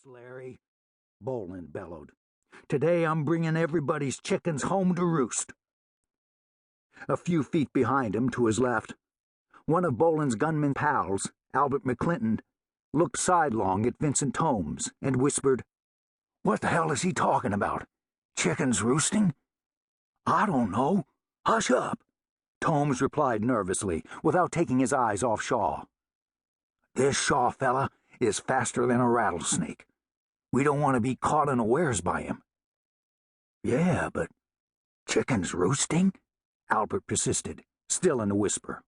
Larry, Boland bellowed. Today I'm bringing everybody's chickens home to roost. A few feet behind him, to his left, one of Boland's gunman pals, Albert McClinton, looked sidelong at Vincent Holmes and whispered, "What the hell is he talking about? Chickens roosting?" "I don't know. Hush up," Holmes replied nervously, without taking his eyes off Shaw. "This Shaw fella is faster than a rattlesnake. We don't want to be caught unawares by him." "Yeah, but chickens roosting?" Albert persisted, still in a whisper.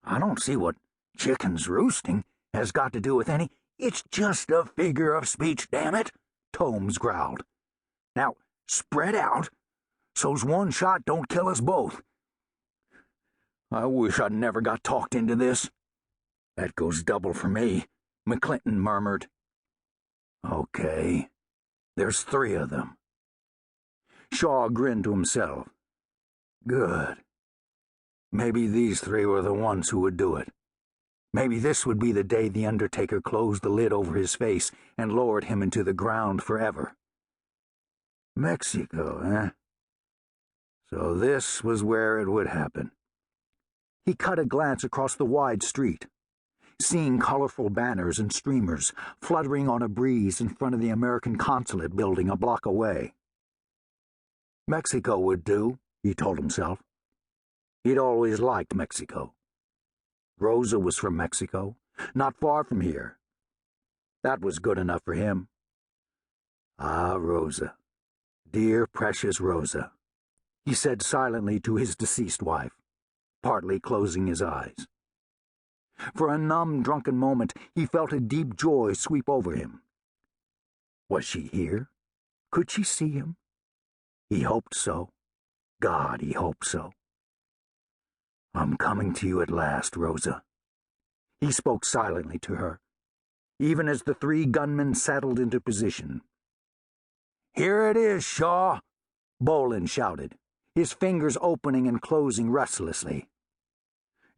"I don't see what chickens roosting has got to do with any—" "It's just a figure of speech, damn it," Holmes growled. "Now, spread out, so's one shot don't kill us both." "I wish I'd never got talked into this." "That goes double for me," McClinton murmured. "Okay, there's 3 of them." Shaw grinned to himself. Good. Maybe these 3 were the ones who would do it. Maybe this would be the day the Undertaker closed the lid over his face and lowered him into the ground forever. Mexico, eh? So this was where it would happen. He cut a glance across the wide street, seeing colorful banners and streamers fluttering on a breeze in front of the American consulate building a block away. Mexico would do, he told himself. He'd always liked Mexico. Rosa was from Mexico, not far from here. That was good enough for him. Ah, Rosa. Dear, precious Rosa, he said silently to his deceased wife, partly closing his eyes. For a numb, drunken moment, he felt a deep joy sweep over him. Was she here? Could she see him? He hoped so. God, he hoped so. "I'm coming to you at last, Rosa." He spoke silently to her, even as the 3 gunmen settled into position. "Here it is, Shaw," Boland shouted, his fingers opening and closing restlessly.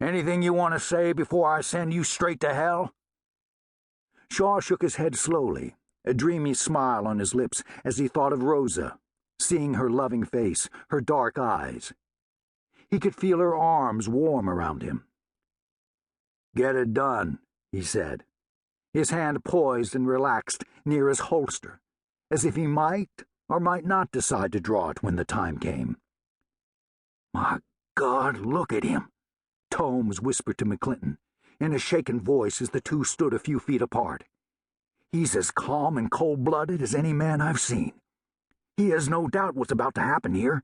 "Anything you want to say before I send you straight to hell?" Shaw shook his head slowly, a dreamy smile on his lips as he thought of Rosa, seeing her loving face, her dark eyes. He could feel her arms warm around him. "Get it done," he said, his hand poised and relaxed near his holster, as if he might or might not decide to draw it when the time came. "My God, look at him," Holmes whispered to McClinton, in a shaken voice as the 2 stood a few feet apart. "He's as calm and cold-blooded as any man I've seen. He has no doubt what's about to happen here,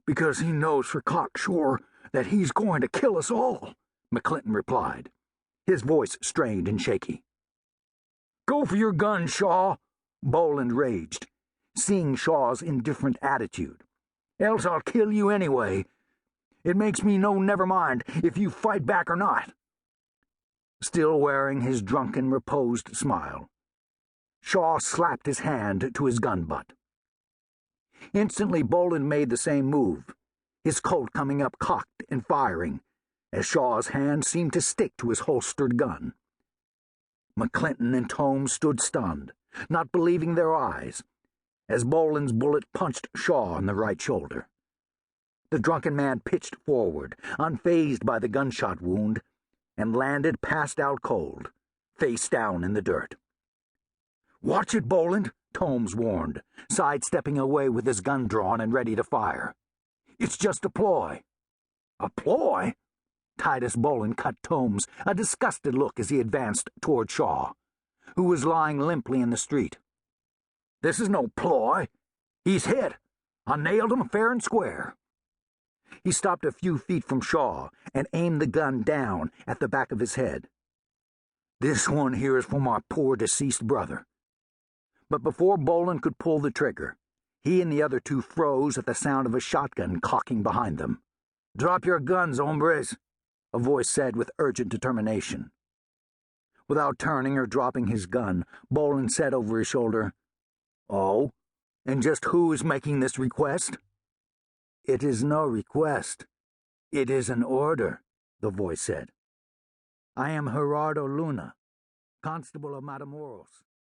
because he knows for cocksure that he's going to kill us all," McClinton replied, his voice strained and shaky. "Go for your gun, Shaw," Boland raged, seeing Shaw's indifferent attitude. "Else I'll kill you anyway. It makes me no never mind if you fight back or not." Still wearing his drunken, reposed smile, Shaw slapped his hand to his gun butt. Instantly, Boland made the same move, his Colt coming up cocked and firing, as Shaw's hand seemed to stick to his holstered gun. McClinton and Holmes stood stunned, not believing their eyes, as Boland's bullet punched Shaw on the right shoulder. The drunken man pitched forward, unfazed by the gunshot wound, and landed passed out cold, face down in the dirt. "Watch it, Boland," Holmes warned, sidestepping away with his gun drawn and ready to fire. "It's just a ploy." "A ploy?" Titus Boland cut Holmes a disgusted look as he advanced toward Shaw, who was lying limply in the street. "This is no ploy. He's hit. I nailed him fair and square." He stopped a few feet from Shaw and aimed the gun down at the back of his head. "This one here is for my poor deceased brother." But before Boland could pull the trigger, he and the other 2 froze at the sound of a shotgun cocking behind them. "Drop your guns, hombres," a voice said with urgent determination. Without turning or dropping his gun, Boland said over his shoulder, "Oh, and just who is making this request?" "It is no request. It is an order," the voice said. "I am Gerardo Luna, Constable of Matamoros."